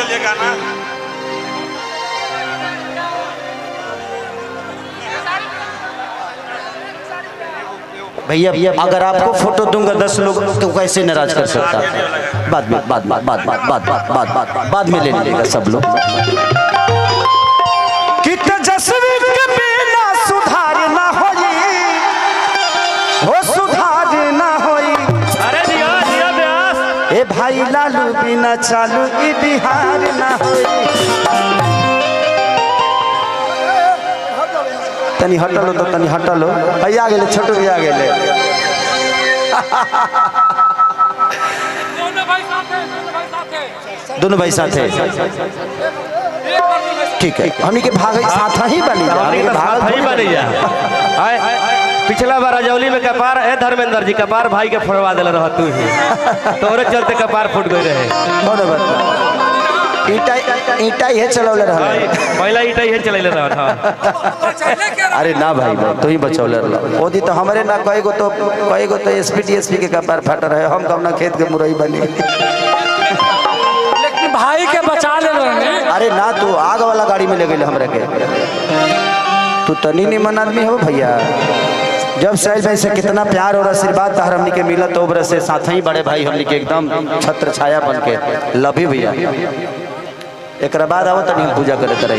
बोलिए गाना। भैया अगर आपको फोटो दूंगा 10 लोग तो कैसे नाराज कर सकता? बाद में ले लेगा सब लोग। कितना जस्वी के बिना सुधार ना होई, हो सुधार ना होई। अरे दिया दिया व्यास ए भाई लालू बिना चालू ई बिहार ना होई। तनी हटलो तो तनी हटलो। भैया आ गेले, छोटू भैया आ गेले। दोनों भाई साथ है। ठीक है, हमनी के भाग साथ ही बनी जा, हमनी के भाग ही बनी जा। पिछला बार रजौली में कपार है धर्मेंद्र जी, कपार भाई के फोड़वा दिल रहा तू ही, तोरे चलते कपार फूट गए रहे। ईटा ही चलौले रहा, पहला ईटा ही चलैले रहा था। अरे ना भाई तो ही बचौले रहा। ओदी तो हमारे ना कई गो तो एसपी डीएसपी के कपार फट रहे। हम कब ना खेत के मुरई बनी। लेकिन भाई के बचा ले रहे। अरे ना तू आग वाला गाड़ी में ले गए हमरा के। तू तनी निमन आदमी हो भैया। जब शैल भाई से कितना प्यार और आशीर्वाद तार हमनी के मिला तो बरस से साथ ही बड़े भाई हमनी के एकदम छत्र छाया बन के लभी भैया। एक बाद आओ तनी पूजा करे तरह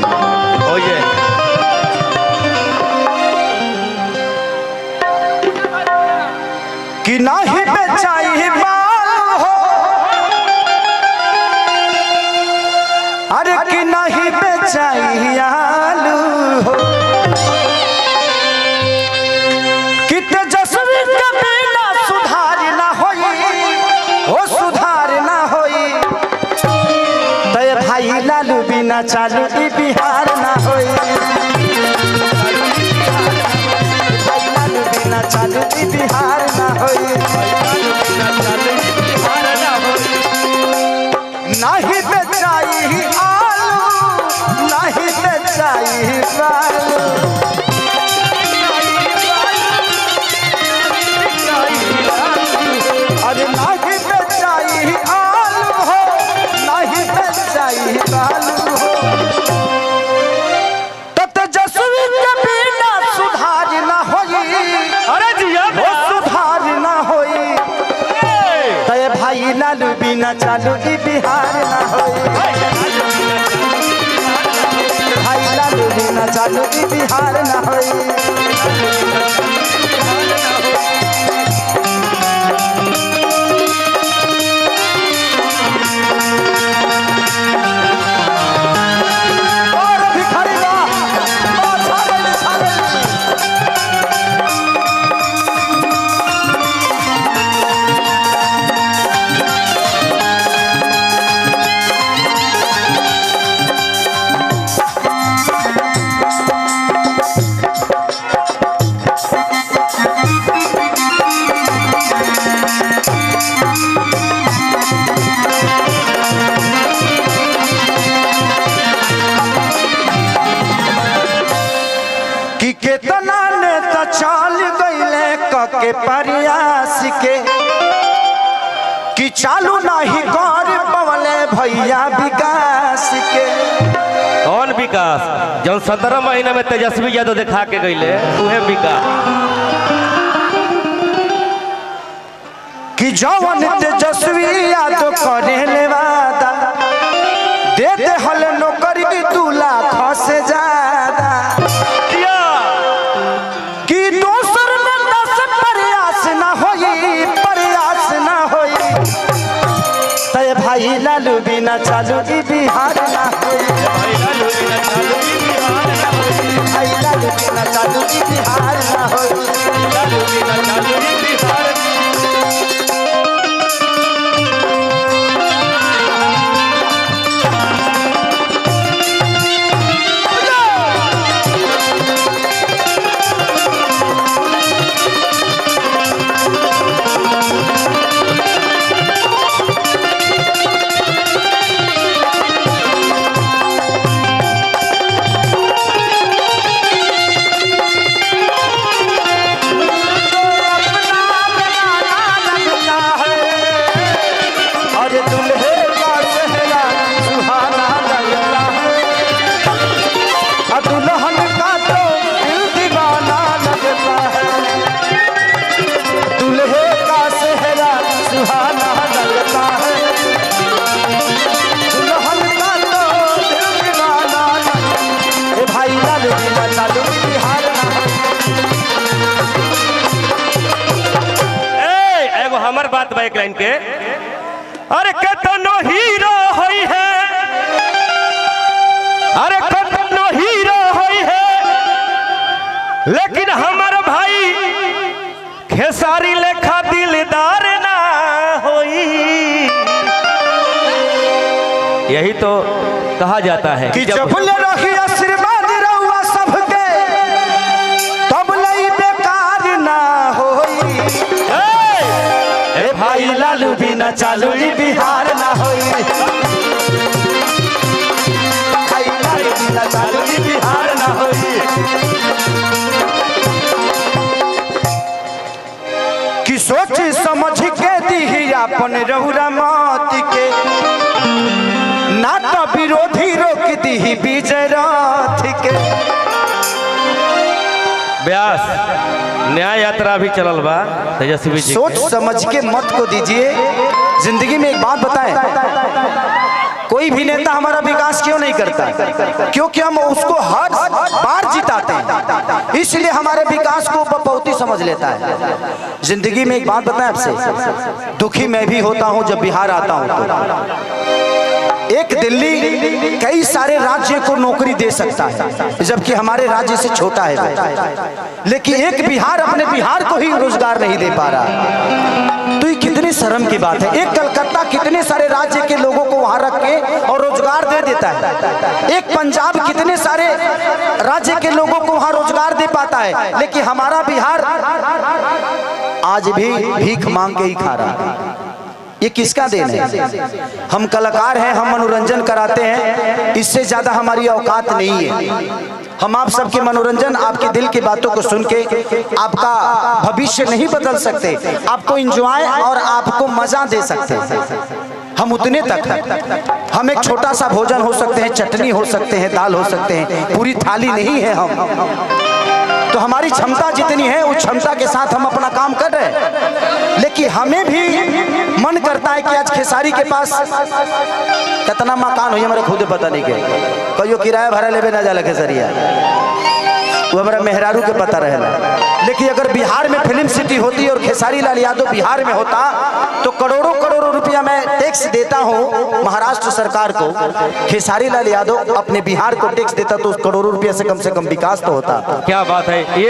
कि नाही बेचाई बाल हो, अरे कि नहीं बेचाई आलू हो। कि तेजस्वी के बिना सुधार ना होई, हो सुधार ना होई। तय भाई लालू बिना चालू ई बिहार ना होई। भाई लालू बिना चालू ई बिहार ना होई। नहीं बेचाई आलू, नहीं बेचाई बालू। अरे नहीं बेचाई आलू हो, नहीं बेचाई बालू हो। तो तेजस्वी के बिना सुधार ना होई। अरे जिया हो सुधार ना होई। तय भाई लालू बिना चालू ई बिहार ना होई। भाई लालू बिना चालू ई बिहार ना होई। कि केतना नेता चल गईले के प्रयास के, कि चालू नहीं कर पवले भैया विकास के। कौन विकास? जौन 17 महीना में तेजस्वी यादव दिखा के गईले उहे विकास। कि जौन तेजस्वी यादव करे ले वादा, दे दे हल नौकरी 2 लाख से ज्यादा। कि दोसर नेता से प्रयास ना होई, प्रयास ना होई। तय भाई लालू बिना चालू ई बिहार ना होई। भाई लालू बिना चालू ई बिहार ना होई। भाई लालू बिना चालू ई बिहार ना होई। लालू बिना चालू ई बिहार। लाइन के। अरे कतनो हीरो होई है, अरे कतनो हीरो होई है, लेकिन हमार भाई खेसारी लेखा दिलदार ना होई। यही तो कहा जाता है कि जब ले रही आशीर्वाद रहुआ सबके तब लई बेकार ना होई। ए भाई लालू बिना चालू ई बिहार ना होई। भाई लालू बिना चालू ई बिहार ना होई। कि सोच समझ के दी अपन रहुरा मत के, ना तो विरोधी रोक दी विजय रथ के। व्यास न्याय यात्रा भी चलल बा तेजस्वी जी। सोच समझ के मत को दीजिए। जिंदगी में एक बात बताएं, कोई भी नेता हमारा विकास क्यों नहीं करता? क्योंकि हम उसको हर बार जिताते हैं, इसलिए हमारे विकास को बहुत ही समझ लेता है। जिंदगी में एक बात बताएं आपसे, दुखी मैं भी होता हूं जब बिहार आता हूं तो। एक दिल्ली कई सारे राज्य को नौकरी दे सकता है, जबकि हमारे राज्य से छोटा है, लेकिन एक बिहार अपने बिहार को ही रोजगार नहीं दे पा रहा। तो ये कितनी शर्म की बात है। एक कलकत्ता कितने सारे राज्य के लोगों को वहां रख के और रोजगार दे देता है। एक पंजाब कितने सारे राज्य के लोगों को वहां रोजगार दे पाता है, लेकिन हमारा बिहार आज भी भीख मांग के ही खा रहा है। ये किसका देन है? हम कलाकार हैं, हम मनोरंजन कराते हैं, इससे ज्यादा हमारी औकात नहीं है। हम आप सबके मनोरंजन, आपके दिल की बातों को सुन के आपका भविष्य नहीं बदल सकते, आपको एंजॉय और आपको मजा दे सकते हैं। हम उतने तक हैं। हम एक छोटा सा भोजन हो सकते हैं, चटनी हो सकते हैं, दाल हो सकते हैं, पूरी थाली नहीं है हम। तो हमारी क्षमता जितनी है उस क्षमता के साथ हम अपना काम कर रहे हैं। लेकिन हमें भी मन करता है कि आज खेसारी के पास कितना मकान हो, हमारे खुद पता नहीं के कहियो किराया भाड़ा लेवे ना जाला खेसरिया, वो हमारा मेहरारू के पता रहेगा। लेकिन अगर बिहार में फिल्म सिटी होती और खेसारी लाल यादव बिहार में होता तो करोड़ों करोड़ों रुपया मैं टैक्स देता हूँ महाराष्ट्र सरकार को, खेसारी लाल यादव अपने बिहार को टैक्स देता तो करोड़ों रुपया से कम विकास तो होता। क्या बात है,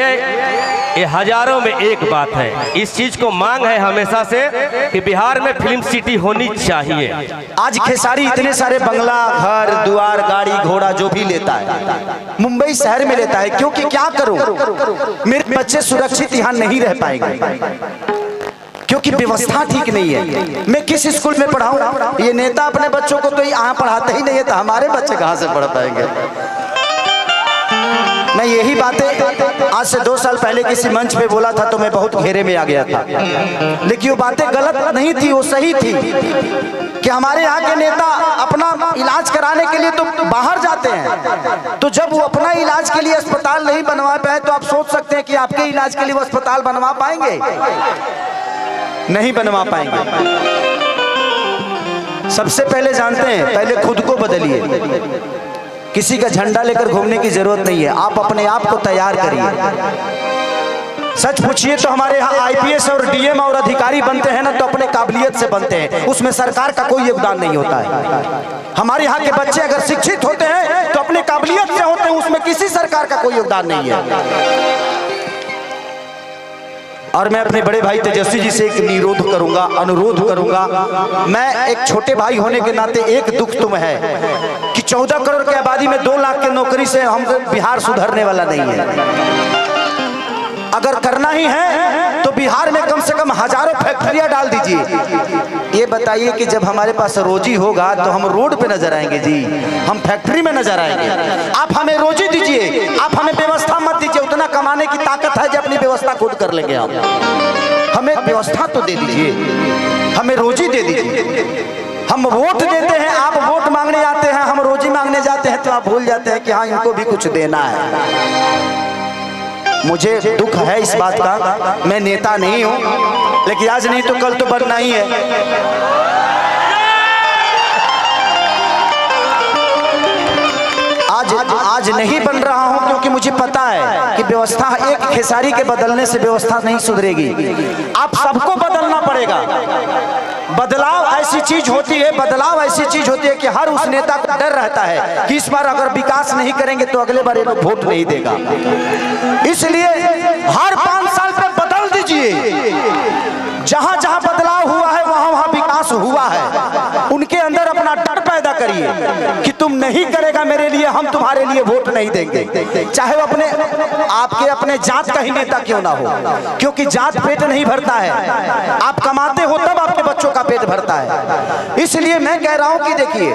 ये हजारों में एक बात है। इस चीज को मांग है हमेशा से कि बिहार में फिल्म सिटी होनी चाहिए। आज खेसारी इतने सारे बंगला, घर द्वार, गाड़ी घोड़ा जो भी लेता है मुंबई शहर में लेता है, क्योंकि क्या करूं, मेरे बच्चे सुरक्षित यहाँ नहीं रह पाएंगे क्योंकि व्यवस्था ठीक नहीं है। मैं किस स्कूल में पढ़ाऊं? ये नेता अपने बच्चों को तो यहाँ पढ़ाते ही नहीं है, तो हमारे बच्चे कहाँ से पढ़ पाएंगे? मैं यही बातें आज से 2 साल पहले किसी मंच पे बोला था तो मैं बहुत घेरे में आ गया था, लेकिन वो बातें गलत नहीं थी, वो सही थी कि हमारे यहाँ के नेता अपना इलाज कराने के लिए तो बाहर जाते हैं, तो जब वो अपना इलाज के लिए अस्पताल नहीं बनवा पाए तो आप सोच सकते हैं कि आपके इलाज के लिए वो अस्पताल बनवा पाएंगे? नहीं बनवा पाएंगे। सबसे पहले जानते हैं, पहले खुद को बदलिए। किसी का झंडा लेकर घूमने की जरूरत नहीं है, आप अपने आप को तैयार करिए। सच पूछिए तो हमारे यहाँ आईपीएस और डीएम और अधिकारी बनते हैं ना तो अपने काबिलियत से बनते हैं, उसमें सरकार का कोई योगदान नहीं होता है। हमारे यहाँ के बच्चे अगर शिक्षित होते हैं तो अपने काबिलियत से होते हैं, उसमें किसी सरकार का कोई योगदान नहीं है। और मैं अपने बड़े भाई तेजस्वी जी से एक अनुरोध करूंगा। मैं एक छोटे भाई होने के नाते एक दुख तुम है कि 14 करोड़ की आबादी में 2 लाख की नौकरी से हम बिहार सुधरने वाला नहीं है। अगर करना ही है तो बिहार में कम से कम हजारों फैक्ट्रियां डाल दीजिए। ये बताइए कि जब हमारे पास रोजी होगा तो हम रोड पे नजर आएंगे जी, हम फैक्ट्री में नजर आएंगे। आप हमें रोजी दीजिए, आप हमें व्यवस्था मत दीजिए। उतना कमाने की ताकत है जो अपनी व्यवस्था खुद कर लेंगे हम। हमें व्यवस्था तो दे दीजिए, हमें रोजी दे दीजिए। हम वोट देते हैं, आप वोट मांगने आते हैं, हम रोजी मांगने जाते हैं तो आप भूल जाते हैं कि हाँ इनको भी कुछ देना है। मुझे दुख है इस बात का, मैं नेता नहीं हूं, लेकिन आज नहीं तो कल तो बनना ही है। आज नहीं बन रहा हूं क्योंकि मुझे पता है कि व्यवस्था एक खेसारी के बदलने से व्यवस्था नहीं सुधरेगी, आप सबको बदलना पड़ेगा। ऐसी चीज होती है, बदलाव ऐसी चीज होती है कि हर उस नेता को डर रहता है कि इस बार अगर विकास नहीं करेंगे तो अगले बार ये लोग वोट नहीं देगा। इसलिए हर 5 साल पे बदल दीजिए। जहां जहां बदलाव हुआ है वहां वहां विकास हुआ है। उनके अंदर अपना डर पैदा करिए कि तुम नहीं करेगा मेरे लिए, हम तुम्हारे लिए वोट नहीं देंगे, चाहे वो अपने जात का ही नेता क्यों ना हो, क्योंकि जात पेट नहीं भरता है। आप कमाते हो तब आपके बच्चों का पेट भरता है। इसलिए मैं कह रहा हूं कि देखिए,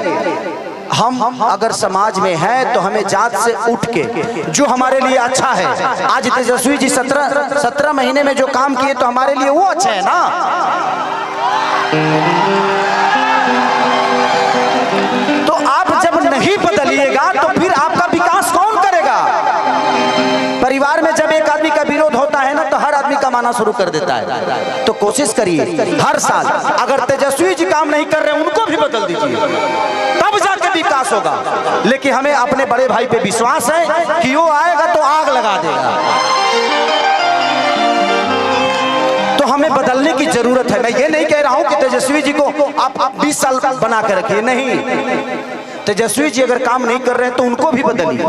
हम अगर समाज में हैं तो हमें जात से उठ के जो हमारे लिए अच्छा है, आज तेजस्वी जी 17 महीने में जो काम किए तो हमारे लिए वो अच्छा है ना। तो आप जब नहीं बदलिएगा तो फिर आपका विकास कौन करेगा? परिवार में जब एक आदमी का विरोध होता है ना तो हर आदमी कमाना शुरू कर देता है। तो कोशिश करिए हर साल अगर तेजस्वी जी काम नहीं कर रहे उनको भी बदल दीजिए, तब जाके विकास होगा। लेकिन हमें अपने बड़े भाई पे विश्वास है कि वो आएगा तो आग लगा देगा। तो हमें बदलने की जरूरत है। मैं ये नहीं कह रहा हूं कि तेजस्वी जी को आप 20 साल बना के रखिए, नहीं। तेजस्वी जी अगर काम नहीं कर रहे हैं तो उनको भी बदलिए,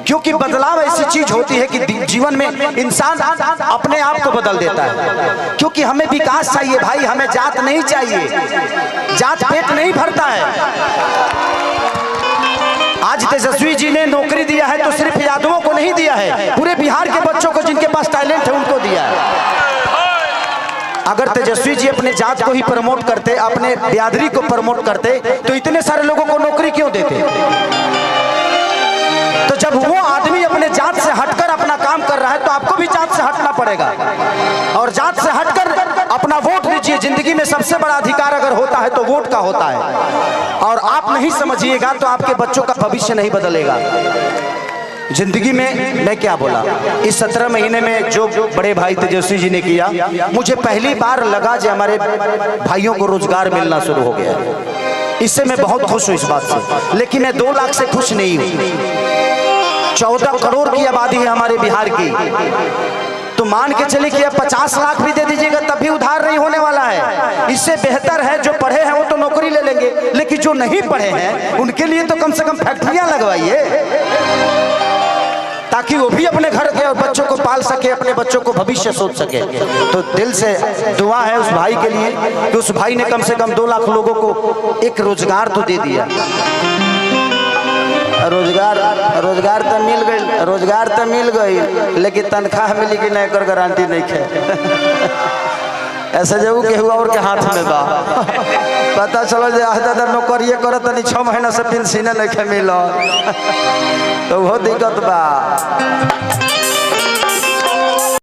क्योंकि बदलाव ऐसी चीज होती है कि जीवन में इंसान अपने आप को बदल देता है। क्योंकि हमें विकास चाहिए भाई, हमें जात नहीं चाहिए। जात पेट नहीं भरता है। आज तेजस्वी जी ने नौकरी दिया है तो सिर्फ यादवों को नहीं दिया है, पूरे बिहार के बच्चों को जिनके पास टैलेंट है उनको दिया है। अगर तेजस्वी जी अपने जात को ही प्रमोट करते, अपने बिरादरी को प्रमोट करते तो इतने सारे लोगों को नौकरी क्यों देते? तो जब वो आदमी अपने जात से हटकर अपना काम कर रहा है तो आपको भी जात से हटना पड़ेगा और जात से हटकर अपना वोट दीजिए। जिंदगी में सबसे बड़ा अधिकार अगर होता है तो वोट का होता है, और आप नहीं समझिएगा तो आपके बच्चों का भविष्य नहीं बदलेगा। जिंदगी में मैं क्या बोला, इस 17 महीने में जो बड़े भाई तेजस्वी जी ने किया, मुझे पहली बार लगा जो हमारे भाइयों को रोजगार मिलना शुरू हो गया। इससे मैं बहुत खुश हूँ इस बात से। लेकिन मैं 2 लाख से खुश नहीं हूँ। 14 करोड़ की आबादी है हमारे बिहार की, तो मान के चलिए कि अब 50 लाख भी दे दीजिएगा तब भी उधार नहीं होने वाला है। इससे बेहतर है जो पढ़े हैं वो तो नौकरी ले लेंगे, लेकिन जो नहीं पढ़े हैं उनके लिए तो कम से कम फैक्ट्रियां लगवाइए, ताकि वो भी अपने घर के और बच्चों को पाल सके, अपने बच्चों को भविष्य सोच सके। तो दिल से दुआ है उस भाई के लिए कि उस भाई ने कम से कम 2 लाख लोगों को एक रोजगार तो दे दिया। रोजगार तो मिल गई, लेकिन तनख्वाह मिली कि नहीं कर गारंटी नहीं है। ऐसे जब के हुआ और के हाथ में बा पता चलो जे दादा नौकरिए करत नहीं 6 महीना से पेंशन नहीं मिल तो वो दिक्कत बा।